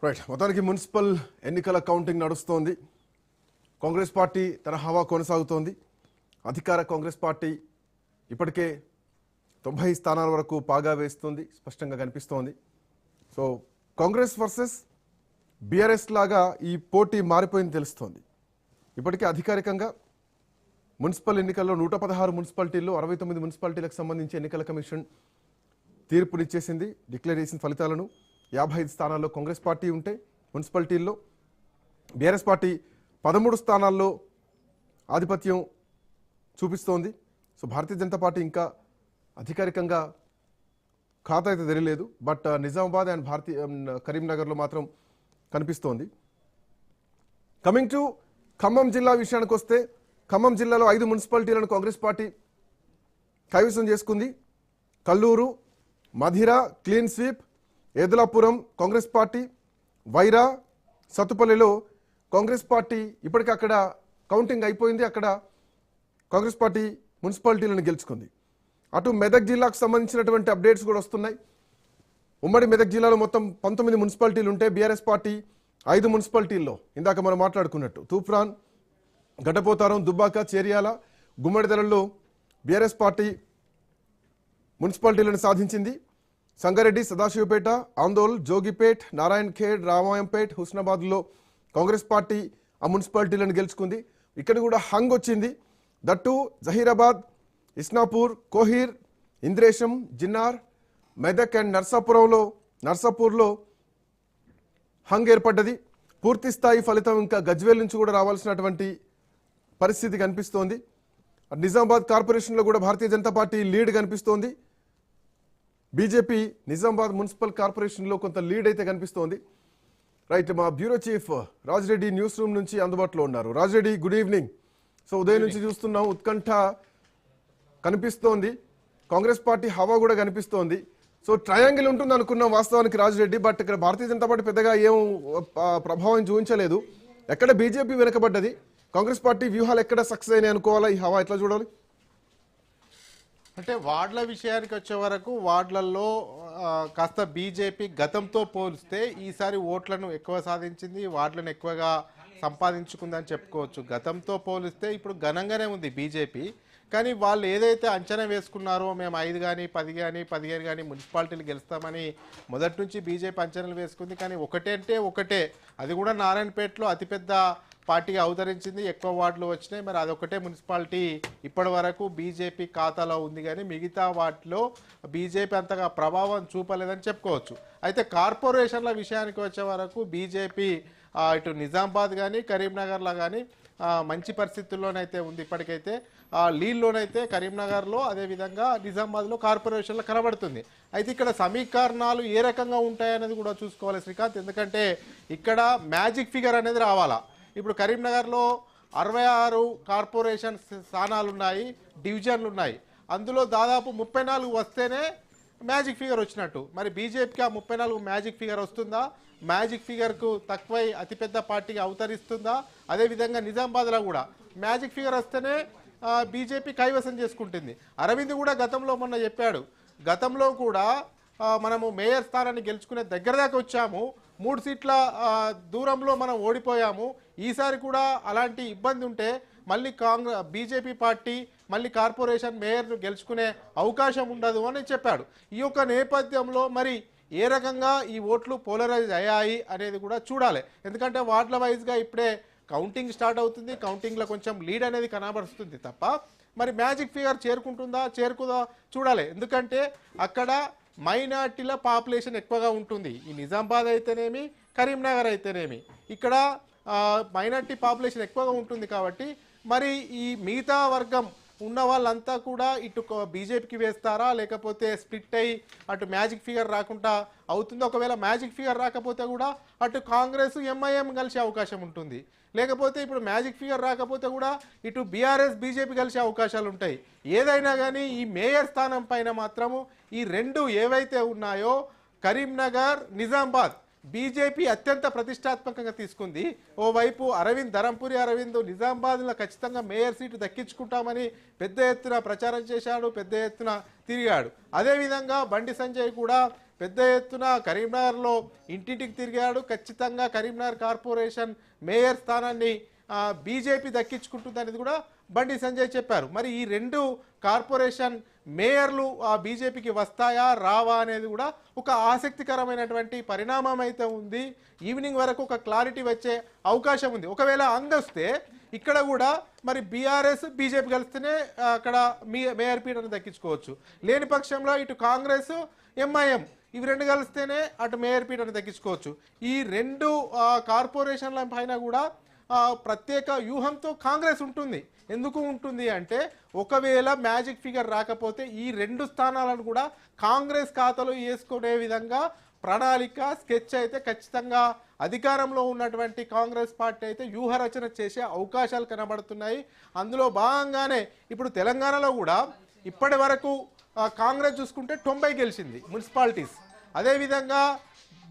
Right, మొత్తానికి municipal ఎన్నికల counting నడుస్తోంది. కాంగ్రెస్ పార్టీ తన హవా కొనసాగుతోంది. అధికార కాంగ్రెస్ పార్టీ ఇప్పటికే 90 స్థానాల వరకు పాగా వేస్తుంది, స్పష్టంగా కనిపిస్తోంది. సో కాంగ్రెస్ వర్సెస్ బీఆర్ఎస్ లాగా ఈ పోటీ మారిపోయింది తెలుస్తోంది. ఇప్పటికే అధికారికంగా మున్సిపల్ ఎన్నికల్లో 116 మున్సిపాలిటీల్లో 69 మున్సిపాలిటీలకు సంబంధించి ఎన్నికల కమిషన్ తీర్పునిచ్చేసింది, డిక్లేర్ చేసిన ఫలితాలను. 55 స్థానాల్లో కాంగ్రెస్ పార్టీ ఉంటే మున్సిపాలిటీల్లో బీఆర్ఎస్ పార్టీ 13 స్థానాల్లో ఆధిపత్యం చూపిస్తోంది. సో భారతీయ జనతా పార్టీ ఇంకా అధికారికంగా ఖాతా అయితే తెరలేదు, బట్ నిజామాబాద్ అండ్ కరీంనగర్లో మాత్రం కనిపిస్తోంది. కమింగ్ టు ఖమ్మం జిల్లా విషయానికి వస్తే, ఖమ్మం జిల్లాలో 5 మున్సిపాలిటీలను కాంగ్రెస్ పార్టీ కైవసం చేసుకుంది. Kallur, Madhira clean sweep, Edulapuram Congress party, Wyra, సత్తుపల్లిలో కాంగ్రెస్ పార్టీ ఇప్పటికీ అక్కడ కౌంటింగ్ అయిపోయింది. అక్కడ కాంగ్రెస్ పార్టీ మున్సిపాలిటీలను గెలుచుకుంది. అటు మెదక్ జిల్లాకు సంబంధించినటువంటి అప్డేట్స్ కూడా వస్తున్నాయి. ఉమ్మడి మెదక్ జిల్లాలో మొత్తం 19 మున్సిపాలిటీలు ఉంటే బీఆర్ఎస్ పార్టీ 5 మున్సిపాలిటీల్లో ఇందాక మనం మాట్లాడుకున్నట్టు తూప్రాన్, గడ్డపోతారం, దుబ్బాక, చేర్యాల, గుమ్మడిదలలో బీఆర్ఎస్ పార్టీ మున్సిపాలిటీలను సాధించింది. సంగారెడ్డి, సదాశివపేట, ఆందోళ్, జోగిపేట్, నారాయణ్ ఖేడ్, రామాయంపేట్, హుస్నాబాద్లో కాంగ్రెస్ పార్టీ ఆ మున్సిపాలిటీలను గెలుచుకుంది. ఇక్కడ కూడా హంగ్ వచ్చింది. దట్టు జహీరాబాద్, ఇస్నాపూర్, కోహీర్, ఇంద్రేశం, జిన్నార్, మెదక్ అండ్ నర్సాపూర్లో హంగ్ ఏర్పడ్డది. పూర్తి స్థాయి ఫలితం ఇంకా గజ్వేల్ నుంచి కూడా రావాల్సినటువంటి పరిస్థితి కనిపిస్తోంది. నిజామాబాద్ కార్పొరేషన్లో కూడా భారతీయ జనతా పార్టీ లీడ్ కనిపిస్తోంది. బీజేపీ నిజామాబాద్ మున్సిపల్ కార్పొరేషన్లో కొంత లీడ్ అయితే కనిపిస్తోంది. రైట్, మా bureau chief Raj Reddy news room నుంచి అందుబాటులో ఉన్నారు. Raj Reddy, good evening. సో ఉదయం నుంచి చూస్తున్నాం, ఉత్కంఠ కనిపిస్తోంది, కాంగ్రెస్ పార్టీ హవా కూడా కనిపిస్తోంది. సో ట్రయాంగిల్ ఉంటుంది అనుకున్నాం వాస్తవానికి రాజ్రెడ్డి, బట్ ఇక్కడ భారతీయ జనతా పార్టీ పెద్దగా ఏం ప్రభావం చూపించలేదు. ఎక్కడ బీజేపీ వెనకబడ్డది, కాంగ్రెస్ పార్టీ వ్యూహాలు ఎక్కడ సక్సెస్ అయినాయి అనుకోవాలా? ఈ హవా ఎట్లా చూడాలి? అంటే వార్డుల విషయానికి వచ్చే వరకు వార్డులలో కాస్త బీజేపీ గతంతో పోలిస్తే ఈసారి ఓట్లను ఎక్కువ సాధించింది, వార్డులను ఎక్కువగా సంపాదించుకుందని చెప్పుకోవచ్చు. గతంతో పోలిస్తే ఇప్పుడు ఘనంగానే ఉంది బీజేపీ. కానీ వాళ్ళు ఏదైతే అంచనా వేసుకున్నారో, మేము 5 కానీ 10 కానీ 15 కానీ మున్సిపాలిటీలు గెలుస్తామని మొదటి నుంచి బీజేపీ అంచనాలు వేసుకుంది. కానీ ఒకటే, అది కూడా నారాయణపేటలో అతిపెద్ద పార్టీగా అవతరించింది, ఎక్కువ వార్డులు వచ్చినాయి. మరి అదొకటే మున్సిపాలిటీ ఇప్పటి వరకు బీజేపీ ఖాతాలో ఉంది, కానీ మిగతా వాటిలో బీజేపీ అంతగా ప్రభావం చూపలేదని చెప్పుకోవచ్చు. అయితే కార్పొరేషన్ల విషయానికి వచ్చే వరకు బీజేపీ ఇటు నిజామాబాద్ కానీ కరీంనగర్లో కానీ మంచి పరిస్థితుల్లోనైతే ఉంది. ఇప్పటికైతే లీడ్లోనైతే కరీంనగర్లో, అదేవిధంగా నిజామాబాద్లో కార్పొరేషన్లో కనబడుతుంది. అయితే ఇక్కడ సమీకరణాలు ఏ రకంగా ఉంటాయనేది కూడా చూసుకోవాలి శ్రీకాంత్. ఎందుకంటే ఇక్కడ మ్యాజిక్ ఫిగర్ అనేది రావాలా. ఇప్పుడు కరీంనగర్లో 66 కార్పొరేషన్ స్థానాలు ఉన్నాయి, డివిజన్లు ఉన్నాయి. అందులో దాదాపు 34 వస్తేనే మ్యాజిక్ ఫిగర్ వచ్చినట్టు. మరి బీజేపీకి ఆ 34 మ్యాజిక్ ఫిగర్ వస్తుందా? మ్యాజిక్ ఫిగర్కు తక్కువై అతిపెద్ద పార్టీగా అవతరిస్తుందా? అదేవిధంగా నిజామాబాద్లో కూడా మ్యాజిక్ ఫిగర్ వస్తేనే బీజేపీ కైవసం చేసుకుంటుంది. అరవింద్ కూడా గతంలో మొన్న చెప్పాడు, గతంలో కూడా మనము మేయర్ స్థానాన్ని గెలుచుకునే దగ్గర దాకా వచ్చాము, 3 సీట్ల దూరంలో మనం ఓడిపోయాము. ఈసారి కూడా అలాంటి ఇబ్బంది ఉంటే మళ్ళీ బీజేపీ పార్టీ మళ్ళీ కార్పొరేషన్ మేయర్ను గెలుచుకునే అవకాశం ఉండదు అని చెప్పాడు. ఈ యొక్క నేపథ్యంలో మరి ఏ రకంగా ఈ ఓట్లు పోలరైజ్ అయ్యాయి అనేది కూడా చూడాలి. ఎందుకంటే వార్డుల వైజ్గా ఇప్పుడే కౌంటింగ్ స్టార్ట్ అవుతుంది, కౌంటింగ్లో కొంచెం లీడ్ అనేది కనబడుతుంది తప్ప మరి మ్యాజిక్ ఫిగర్ చేరుకుందా చూడాలి. ఎందుకంటే అక్కడ మైనార్టీల పాపులేషన్ ఎక్కువగా ఉంటుంది. ఈ నిజామాబాద్ అయితేనేమి, కరీంనగర్ అయితేనేమి, ఇక్కడ మైనార్టీ పాపులేషన్ ఎక్కువగా ఉంటుంది. కాబట్టి మరి ఈ మిగతా వర్గం ఉన్న వాళ్ళంతా కూడా ఇటు బీజేపీకి వేస్తారా, లేకపోతే స్ప్లిట్ అయ్యి అటు మ్యాజిక్ ఫిగర్ రాకుండా అవుతుంది. ఒకవేళ మ్యాజిక్ ఫిగర్ రాకపోతే కూడా అటు కాంగ్రెస్, ఎంఐఎం కలిసే అవకాశం ఉంటుంది. లేకపోతే ఇప్పుడు మ్యాజిక్ ఫిగర్ రాకపోతే కూడా ఇటు బీఆర్ఎస్, బీజేపీ కలిసే అవకాశాలు ఉంటాయి. ఏదైనా కానీ ఈ మేయర్ స్థానం పైన మాత్రము ఈ 2 ఏవైతే ఉన్నాయో కరీంనగర్, నిజామాబాద్ బీజేపీ అత్యంత ప్రతిష్టాత్మకంగా తీసుకుంది. ఓవైపు ధరంపురి అరవింద్ నిజామాబాద్లో ఖచ్చితంగా మేయర్ సీటు దక్కించుకుంటామని పెద్ద ఎత్తున ప్రచారం చేశాడు, పెద్ద ఎత్తున తిరిగాడు. అదేవిధంగా బండి సంజయ్ కూడా పెద్ద ఎత్తున కరీంనగర్లో ఇంటింటికి తిరిగాడు. ఖచ్చితంగా కరీంనగర్ కార్పొరేషన్ మేయర్ స్థానాన్ని బీజేపీ దక్కించుకుంటుందనేది కూడా బండి సంజయ్ చెప్పారు. మరి ఈ రెండు కార్పొరేషన్ మేయర్లు బీజేపీకి వస్తాయా రావా అనేది కూడా ఒక ఆసక్తికరమైనటువంటి పరిణామం అయితే ఉంది. ఈవినింగ్ వరకు ఒక క్లారిటీ వచ్చే అవకాశం ఉంది. ఒకవేళ అందొస్తే ఇక్కడ కూడా మరి బీఆర్ఎస్ బీజేపీ కలిస్తేనే అక్కడ మేయర్ పీఠను దక్కించుకోవచ్చు. లేని పక్షంలో ఇటు కాంగ్రెస్ ఎంఐఎం ఇవి రెండు కలిస్తేనే అటు మేయర్ పీఠను దక్కించుకోవచ్చు. ఈ రెండు కార్పొరేషన్ల పైన కూడా ప్రత్యేక వ్యూహంతో కాంగ్రెస్ ఉంటుంది. ఎందుకు ఉంటుంది అంటే ఒకవేళ మ్యాజిక్ ఫిగర్ రాకపోతే ఈ రెండు స్థానాలను కూడా కాంగ్రెస్ ఖాతాలో వేసుకునే విధంగా ప్రణాళిక స్కెచ్ అయితే ఖచ్చితంగా అధికారంలో ఉన్నటువంటి కాంగ్రెస్ పార్టీ అయితే వ్యూహరచన చేసే అవకాశాలు కనబడుతున్నాయి. అందులో భాగంగానే ఇప్పుడు తెలంగాణలో కూడా ఇప్పటి వరకు కాంగ్రెస్ చూసుకుంటే 90 గెలిచింది మున్సిపాలిటీస్. అదేవిధంగా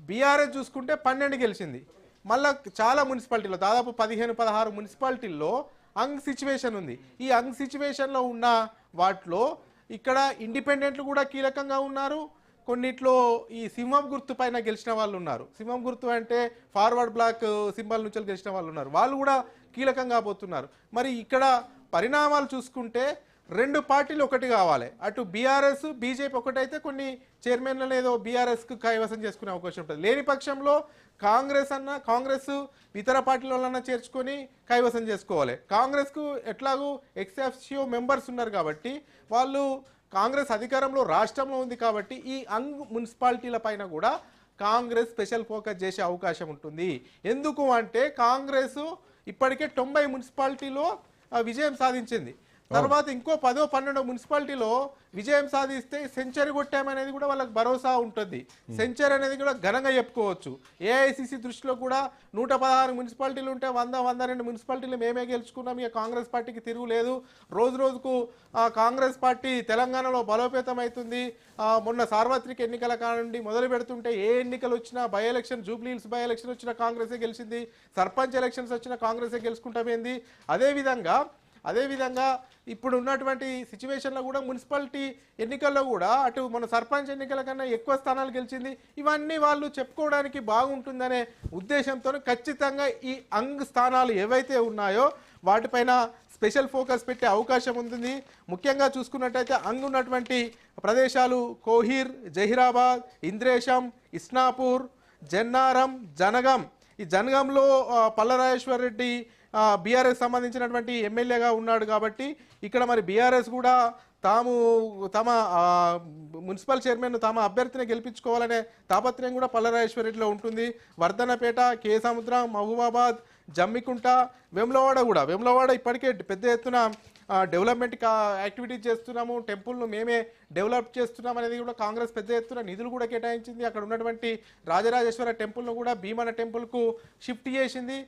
బీఆర్ఎస్ చూసుకుంటే 12 గెలిచింది. మళ్ళీ చాలా మున్సిపాలిటీలో దాదాపు 15-16 మున్సిపాలిటీల్లో అంగ్ సిచ్యువేషన్ ఉంది. ఈ అంగ్ సిచ్యువేషన్లో ఉన్న వాటిలో ఇక్కడ ఇండిపెండెంట్లు కూడా కీలకంగా ఉన్నారు. కొన్నిట్లో ఈ సింహం గుర్తు పైన గెలిచిన వాళ్ళు ఉన్నారు. సింహం గుర్తు అంటే ఫార్వర్డ్ బ్లాక్ సింబల్ నుంచి గెలిచిన వాళ్ళు ఉన్నారు. వాళ్ళు కూడా కీలకంగా పోతున్నారు. మరి ఇక్కడ పరిణామాలు చూసుకుంటే రెండు పార్టీలు ఒకటి కావాలి. అటు బీఆర్ఎస్ బీజేపీ ఒకటైతే కొన్ని చైర్మన్లను ఏదో బీఆర్ఎస్కు కైవసం చేసుకునే అవకాశం ఉంటుంది. లేని పక్షంలో కాంగ్రెస్ ఇతర పార్టీలన్నా చేర్చుకొని కైవసం చేసుకోవాలి. కాంగ్రెస్కు ఎట్లాగూ ఎక్స్ఎఫ్సిఓ మెంబర్స్ ఉన్నారు కాబట్టి వాళ్ళు కాంగ్రెస్ అధికారంలో రాష్ట్రంలో ఉంది కాబట్టి ఈ అంగ్ మున్సిపాలిటీల పైన కూడా కాంగ్రెస్ స్పెషల్ ఫోకస్ చేసే అవకాశం ఉంటుంది. ఎందుకు అంటే కాంగ్రెస్ ఇప్పటికే 90 మున్సిపాలిటీలో విజయం సాధించింది. తర్వాత ఇంకో 10-12 మున్సిపాలిటీలో విజయం సాధిస్తే సెంచరీ కొట్టామనేది కూడా వాళ్ళకి భరోసా ఉంటుంది. సెంచరీ అనేది కూడా ఘనంగా చెప్పుకోవచ్చు. ఏఐసిసి దృష్టిలో కూడా 116 మున్సిపాలిటీలు ఉంటే 100-102 మున్సిపాలిటీలు మేమే గెలుచుకున్నాం. ఇక కాంగ్రెస్ పార్టీకి తిరుగులేదు. రోజు రోజుకు కాంగ్రెస్ పార్టీ తెలంగాణలో బలోపేతం అవుతుంది. మొన్న సార్వత్రిక ఎన్నికల కానుండి మొదలు పెడుతుంటే ఏ ఎన్నికలు వచ్చినా by election Jubilee Hills by election వచ్చిన కాంగ్రెసే గెలిచింది. సర్పంచ్ ఎలక్షన్స్ వచ్చిన కాంగ్రెసే గెలుచుకుంటామేంది. అదేవిధంగా ఇప్పుడు ఉన్నటువంటి సిచ్యువేషన్లో కూడా మున్సిపాలిటీ ఎన్నికల్లో కూడా అటు మన సర్పంచ్ ఎన్నికల కన్నా ఎక్కువ స్థానాలు గెలిచింది. ఇవన్నీ వాళ్ళు చెప్పుకోవడానికి బాగుంటుందనే ఉద్దేశంతో ఖచ్చితంగా ఈ అంగ్ స్థానాలు ఏవైతే ఉన్నాయో వాటిపైన స్పెషల్ ఫోకస్ పెట్టే అవకాశం ఉంటుంది. ముఖ్యంగా చూసుకున్నట్టయితే అంగ్ ఉన్నటువంటి ప్రదేశాలు కోహీర్, జహీరాబాద్, ఇంద్రేశం, ఇస్నాపూర్, జన్నారం, జనగం. ఈ జనగంలో పల్లరాజేశ్వర్ రెడ్డి బీఆర్ఎస్ సంబంధించినటువంటి ఎమ్మెల్యేగా ఉన్నాడు కాబట్టి ఇక్కడ మరి బీఆర్ఎస్ కూడా తమ మున్సిపల్ చైర్మన్ తమ అభ్యర్థిని గెలిపించుకోవాలనే తాపత్రయం కూడా పల్లరాజేశ్వర్ రెడ్డిలో ఉంటుంది. వర్ధనపేట, కే సముద్రం, మహబూబాబాద్, జమ్మికుంట, వేములవాడ ఇప్పటికే పెద్ద ఎత్తున డెవలప్మెంట్ యాక్టివిటీస్ చేస్తున్నాము. టెంపుల్ను మేమే డెవలప్ చేస్తున్నాం అనేది కూడా కాంగ్రెస్ పెద్ద ఎత్తున నిధులు కూడా కేటాయించింది. అక్కడ ఉన్నటువంటి రాజరాజేశ్వర టెంపుల్ను కూడా భీమన టెంపుల్కు షిఫ్ట్ చేసింది.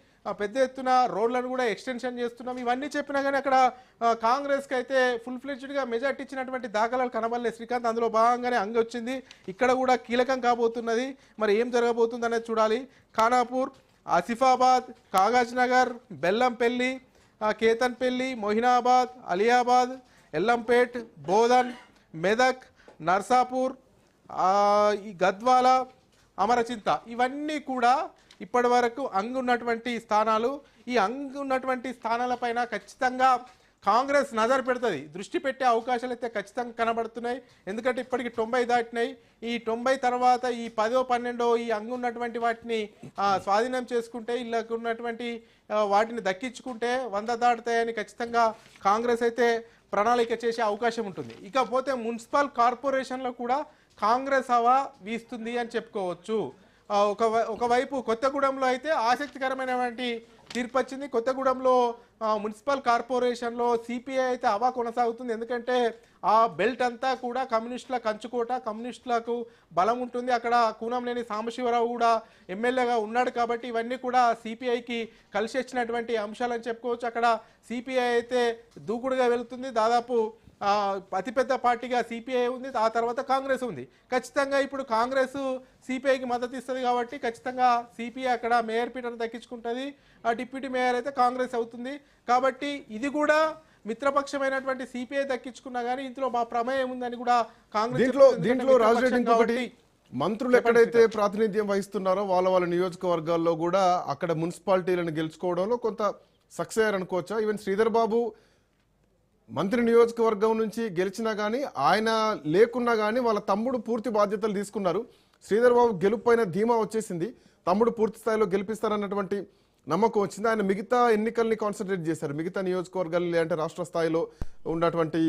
పెద్ద ఎత్తున రోడ్లను కూడా ఎక్స్టెన్షన్ చేస్తున్నాం. ఇవన్నీ చెప్పినా కానీ అక్కడ కాంగ్రెస్కి అయితే ఫుల్ ఫ్లెడ్జ్డ్గా మెజార్టీ ఇచ్చినటువంటి దాఖలాలు కనబడలేదు శ్రీకాంత్. అందులో భాగంగానే అంగ వచ్చింది. ఇక్కడ కూడా కీలకం కాబోతున్నది. మరి ఏం జరగబోతుంది అనేది చూడాలి. ఖానాపూర్, ఆసిఫాబాద్, కాగజ్ నగర్, బెల్లంపల్లి, కేతన్పల్లి, మొహినాబాద్, అలియాబాద్, ఎల్లంపేట్, బోధన్, మెదక్, నర్సాపూర్, ఈ గద్వాల, అమరచింత ఇవన్నీ కూడా ఇప్పటి వరకు అంగు ఉన్నటువంటి స్థానాలు. ఈ అంగు ఉన్నటువంటి స్థానాలపైన ఖచ్చితంగా కాంగ్రెస్ నజర్ పెడుతుంది. దృష్టి పెట్టే అవకాశాలు అయితే ఖచ్చితంగా కనబడుతున్నాయి. ఎందుకంటే ఇప్పటికి 90 దాటినాయి. ఈ 90 తర్వాత ఈ 10-12 ఈ అంగు ఉన్నటువంటి వాటిని స్వాధీనం చేసుకుంటే ఇళ్ళకు ఉన్నటువంటి వాటిని దక్కించుకుంటే 100 దాటుతాయని ఖచ్చితంగా కాంగ్రెస్ అయితే ప్రణాళిక చేసే అవకాశం ఉంటుంది. ఇకపోతే మున్సిపల్ కార్పొరేషన్లో కూడా కాంగ్రెస్ హవా వీస్తుంది అని చెప్పుకోవచ్చు. ఒకవైపు కొత్తగూడెంలో అయితే ఆసక్తికరమైనటువంటి తీర్పు వచ్చింది. కొత్తగూడెంలో మున్సిపల్ కార్పొరేషన్లో సిపిఐ అయితే హవా కొనసాగుతుంది. ఎందుకంటే ఆ బెల్ట్ అంతా కూడా కమ్యూనిస్టుల కంచుకోట, కమ్యూనిస్టులకు బలం ఉంటుంది. అక్కడ కూనంనేని సాంబశివరావు కూడా ఎమ్మెల్యేగా ఉన్నాడు కాబట్టి ఇవన్నీ కూడా సిపిఐకి కలిసి వచ్చినటువంటి అంశాలని చెప్పుకోవచ్చు. అక్కడ సిపిఐ అయితే దూకుడుగా వెళుతుంది. దాదాపు అతిపెద్ద పార్టీగా సిపిఐ ఉంది. ఆ తర్వాత కాంగ్రెస్ ఉంది. ఖచ్చితంగా ఇప్పుడు కాంగ్రెస్ సిపిఐకి మద్దతు ఇస్తుంది కాబట్టి ఖచ్చితంగా సిపిఐ అక్కడ మేయర్ పీఠను దక్కించుకుంటుంది. ఆ డిప్యూటీ మేయర్ అయితే కాంగ్రెస్ అవుతుంది. కాబట్టి ఇది కూడా మిత్రపక్షమైనటువంటి సిపిఐ దక్కించుకున్నా కానీ ఇందులో మా ప్రమేయం ఉందని కూడా కాంగ్రెస్ దీంట్లో రాజరెడ్డి మంత్రులు ఎక్కడైతే ప్రాతినిధ్యం వహిస్తున్నారో వాళ్ళ నియోజకవర్గాల్లో కూడా అక్కడ మున్సిపాలిటీలను గెలుచుకోవడంలో కొంత సక్సెస్ అయ్యారనుకోవచ్చా? ఈవెన్ శ్రీధర్ బాబు మంత్రి నియోజకవర్గం నుంచి గెలిచినా కానీ ఆయన లేకున్నా కానీ వాళ్ళ తమ్ముడు పూర్తి బాధ్యతలు తీసుకున్నారు. శ్రీధర్ బాబు గెలుపైన ధీమా వచ్చేసింది, తమ్ముడు పూర్తి స్థాయిలో గెలిపిస్తారన్నటువంటి నమ్మకం వచ్చింది. ఆయన మిగతా ఎన్నికల్ని కాన్సన్ట్రేట్ చేశారు, మిగతా నియోజకవర్గాలు లేదంటే రాష్ట్ర స్థాయిలో ఉన్నటువంటి